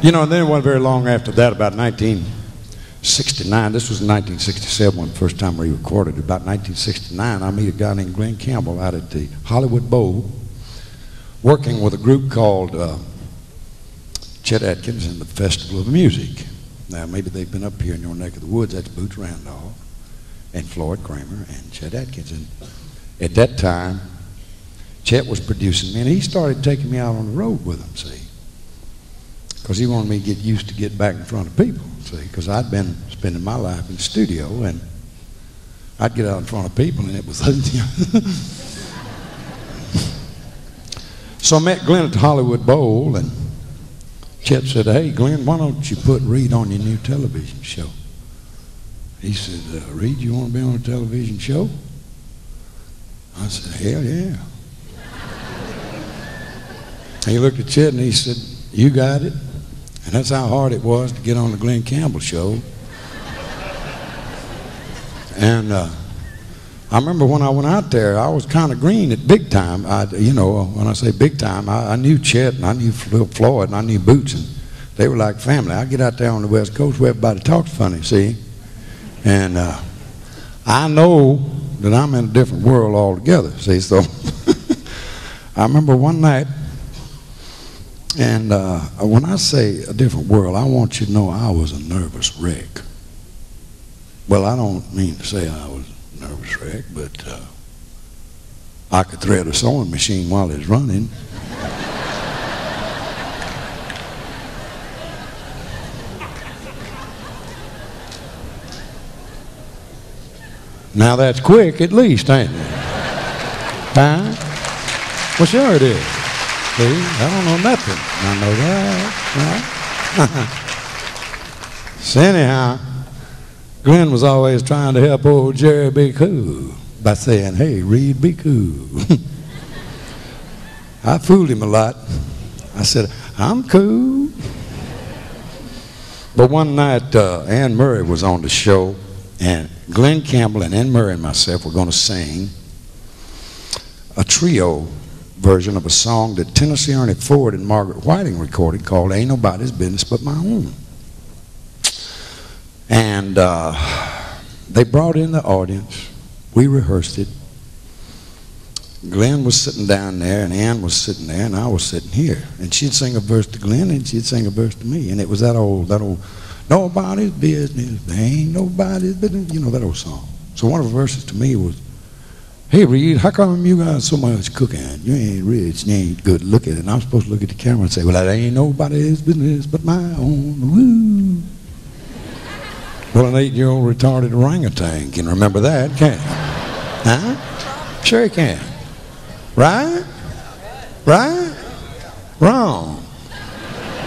You know, and then it wasn't very long after that, about 1969. This was in 1967 when the first time we recorded it. About 1969, I meet a guy named Glenn Campbell out at the Hollywood Bowl, working with a group called Chet Atkins and the Festival of Music. Now, maybe they've been up here in your neck of the woods. That's Boots Randolph and Floyd Kramer and Chet Atkins. And at that time, Chet was producing me, and he started taking me out on the road with him, see, because he wanted me to get used to get back in front of people, see, because I'd been spending my life in the studio, and I'd get out in front of people, and it was So I met Glenn at the Hollywood Bowl, and Chet said, "Hey, Glenn, why don't you put Reed on your new television show?" He said, "Reed, you want to be on a television show?" I said, "Hell yeah." He looked at Chet and he said, "You got it." And that's how hard it was to get on the Glenn Campbell show. And I remember when I went out there, I was kind of green at big time. You know, when I say big time, I knew Chet and I knew Floyd and I knew Boots, and they were like family. I get out there on the West Coast where everybody talks funny, see? And I know that I'm in a different world altogether, see? So I remember one night, and when I say a different world, I want you to know I was a nervous wreck. Well, I don't mean to say I was a nervous wreck, but I could thread a sewing machine while it's running. Now that's quick, at least, ain't it? Huh? Well, sure it is. See, I don't know nothing. I know that, right? So anyhow, Glenn was always trying to help old Jerry be cool by saying, "Hey, Reed, be cool." I fooled him a lot. I said, "I'm cool." But one night, Ann Murray was on the show, and Glenn Campbell and Ann Murray and myself were going to sing a trio version of a song that Tennessee Ernie Ford and Margaret Whiting recorded called "Ain't Nobody's Business But My Own." And they brought in the audience. We rehearsed it. Glenn was sitting down there, and Ann was sitting there, and I was sitting here. And she'd sing a verse to Glenn, and she'd sing a verse to me. And it was that old "Nobody's business, there ain't nobody's business," you know, that old song. So one of the verses to me was, "Hey, Reed, how come you got so much cooking? You ain't rich, you ain't good looking." And I'm supposed to look at the camera and say, "Well, that ain't nobody's business but my own." Woo. Well, an 8-year-old retarded orangutan can remember that, can't he? Huh? Sure he can. Right? Right? Wrong.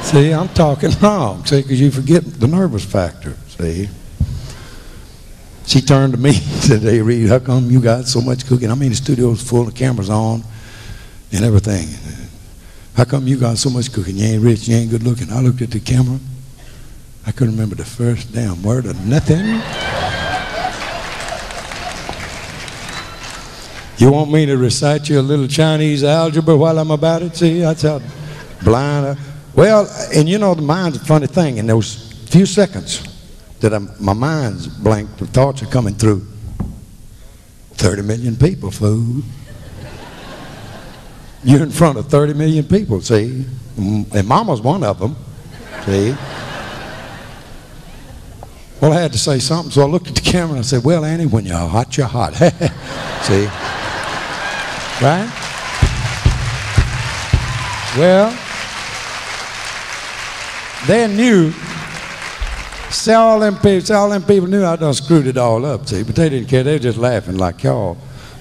See, I'm talking wrong, see, because you forget the nervous factor, see. She turned to me and said, "Hey, Reed, how come you got so much cooking? I mean, the studio's full, the camera's on and everything. How come you got so much cooking? You ain't rich, you ain't good looking." I looked at the camera. I couldn't remember the first damn word of nothing. You want me to recite you a little Chinese algebra while I'm about it? See, that's how blind. Well, and you know, the mind's a funny thing. In those few seconds that my mind's blank, the thoughts are coming through. 30 million people, fool. You're in front of 30 million people, see? And Mama's one of them, see? Well, I had to say something, so I looked at the camera and I said, "Well, Annie, when you're hot, you're hot." See? Right? Well, they knew, see, all them people knew I done screwed it all up, see, but they didn't care. They were just laughing like y'all.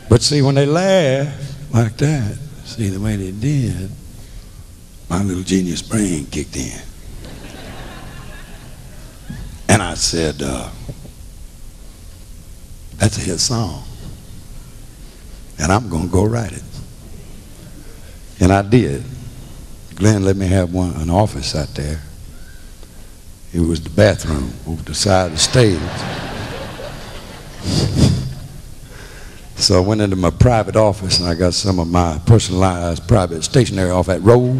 But see, when they laughed like that, see, the way they did, my little genius brain kicked in. And I said, "That's a hit song, and I'm going to go write it." And I did. Glenn let me have an office out there. It was the bathroom over the side of the stage. So I went into my private office, and I got some of my personalized private stationery off that roll.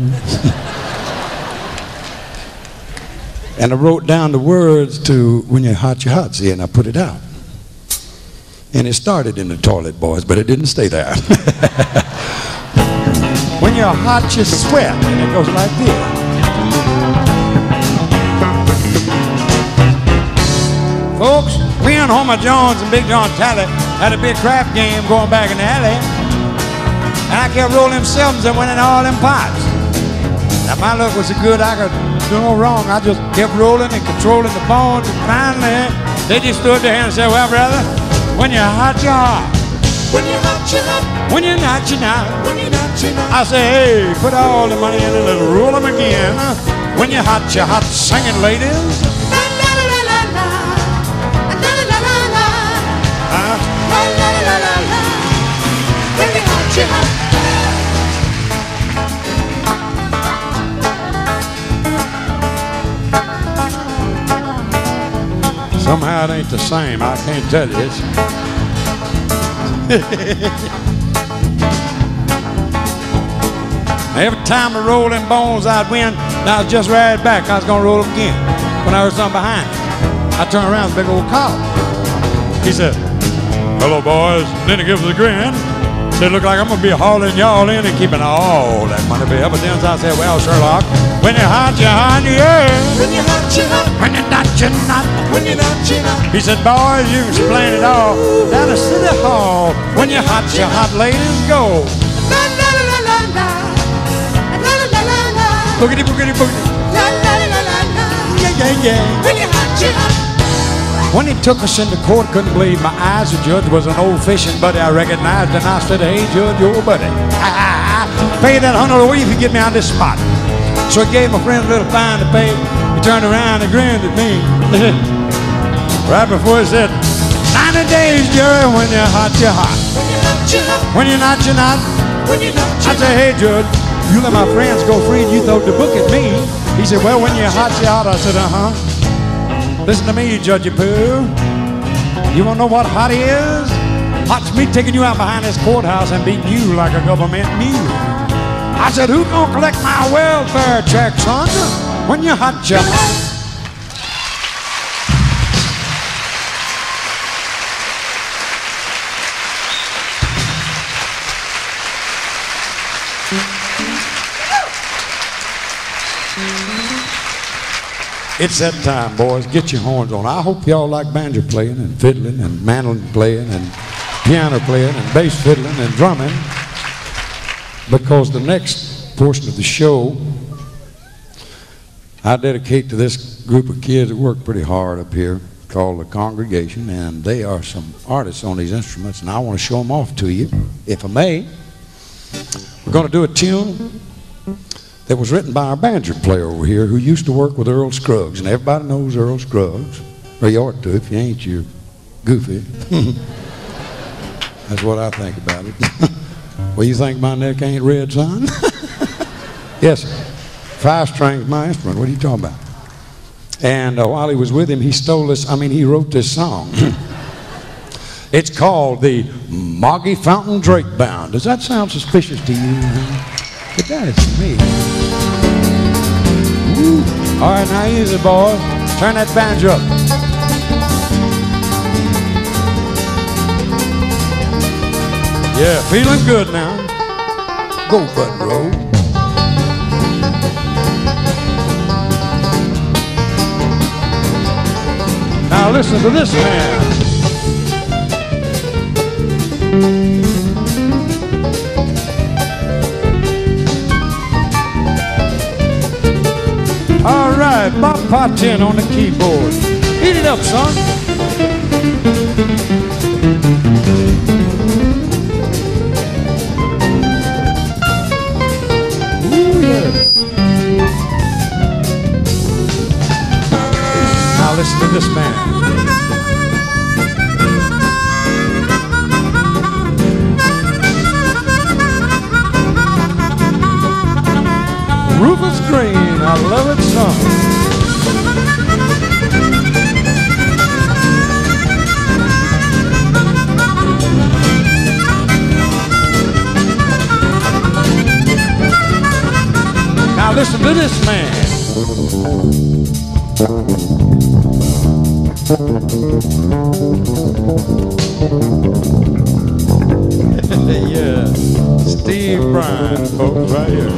And I wrote down the words to When You're Hot, You're Hot, see, and I put it out. And it started in the toilet, boys, but it didn't stay there. When you're hot, you sweat, and it goes like this. Folks, me and Homer Jones and Big John Talley had a big craft game going back in the alley. And I kept rolling them sevens and winning all them pots. Now my luck was so good I could do no wrong. I just kept rolling and controlling the bones, and finally they just stood there and said, well, brother, when you're hot, you're hot. When you're hot, you're hot. When you're not, you're not. When you're not, you're not. I say, hey, put all the money in it and roll them again. When you're hot, sing it, ladies. La la la la la la. La la la la la. La la la la la. When you're hot, you're hot. Somehow it ain't the same. I can't tell you. Every time I rolled them bones, I'd win. And I was just right back. I was going to roll them again. When I heard something behind me, I turned around, big old cop. He said, hello, boys. And then he gives us a grin. Said, look like I'm going to be hauling y'all in and keeping all that money for evidence. I said, well, Sherlock, when you're hot, yeah. When you're hot, you're hot. When you're not, you're not. When you're not, you're not. He said, boys, you can explain it all down at City Hall. When you're hot, ladies, go. La la la la la la. La la la la la. Boogity, boogity, boogity. La la la la la. Yeah, yeah, yeah. When you're hot, you're hot. When he took us into court, couldn't believe my eyes. The judge was an old fishing buddy I recognized, and I said, hey, Judge, you're a buddy. Pay that $100 a week if you get me out of this spot. So he gave my friend a little fine to pay. He turned around and grinned at me. Right before he said, 90 days, Jerry, when you're hot, you're hot. When you're hot, you're hot. When you're not, you're not. When you're not, I said, hey, Judge, you let my friends go free and you throw the book at me. He said, well, when you're hot, you're hot. I said, uh-huh. Listen to me, Judgy Pooh. You want to know what hot is? Hot's me taking you out behind this courthouse and beating you like a government mule. I said, who's going to collect my welfare check, son? When you're hot, you're hot. It's that time, boys. Get your horns on. I hope y'all like banjo playing and fiddling and mandolin playing and piano playing and bass fiddling and drumming, because the next portion of the show I dedicate to this group of kids that work pretty hard up here called the Congregation, and they are some artists on these instruments, and I want to show them off to you, if I may. We're going to do a tune that was written by our banjo player over here who used to work with Earl Scruggs, and everybody knows Earl Scruggs. Or you ought to. If you ain't, you're goofy. That's what I think about it. Well, you think my neck ain't red, son? Yes, sir. 5 strings, my instrument. What are you talking about? And while he was with him, he he wrote this song. It's called the Moggy Fountain Drake Bound. Does that sound suspicious to you? It does to me. Woo. All right, now easy, boy. Turn that banjo up. Yeah, feeling good now. Go, Bud Road. Now listen to this man. All right, Bob Patin on the keyboard. Eat it up, son. Ooh, yeah. Now listen to this man. Rufus Green, I love it so. Now listen to this man. Yeah, Steve Bryan, folks, right here.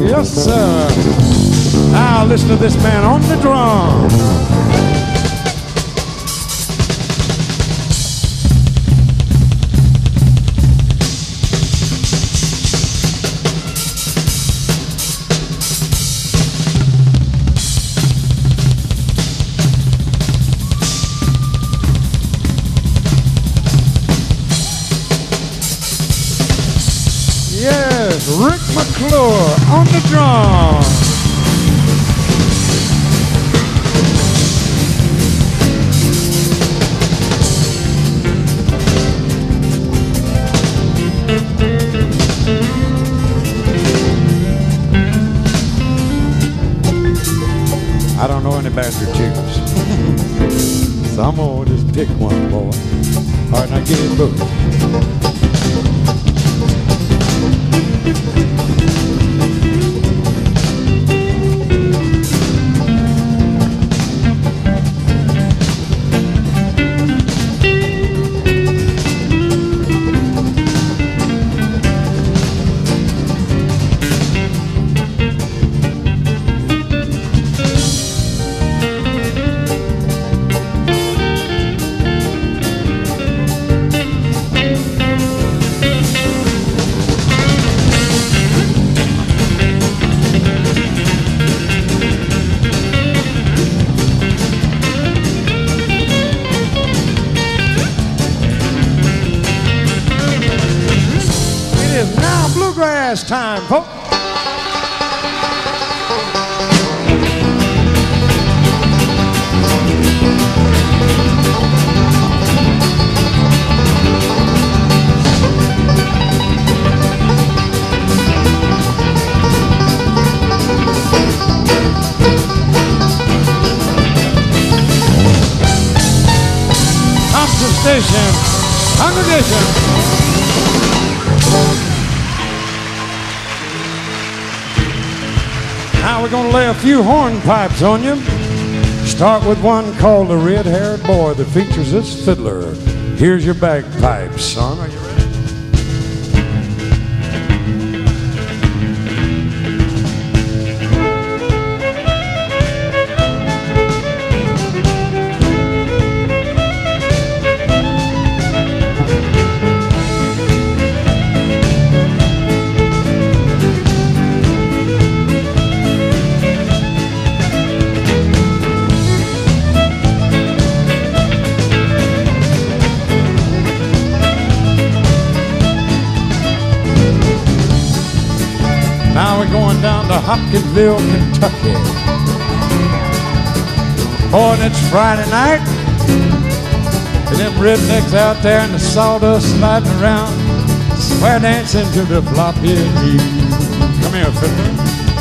Yes, sir. Now listen to this man on the drum. Yes, Rick McClure on the drum. I don't know any bastard tunes, so I'm gonna just pick one, boy. All right, now get it booked. Bluegrass time, folks. Thompson Station, congregation. Now we're going to lay a few hornpipes on you. Start with one called The Red-Haired Boy that features this fiddler. Here's your bagpipes, son. Are you ready? Now we're going down to Hopkinsville, Kentucky. Boy, and it's Friday night. And them rednecks out there in the sawdust sliding around, square dancing to the floppy beat. Come here, fiddler.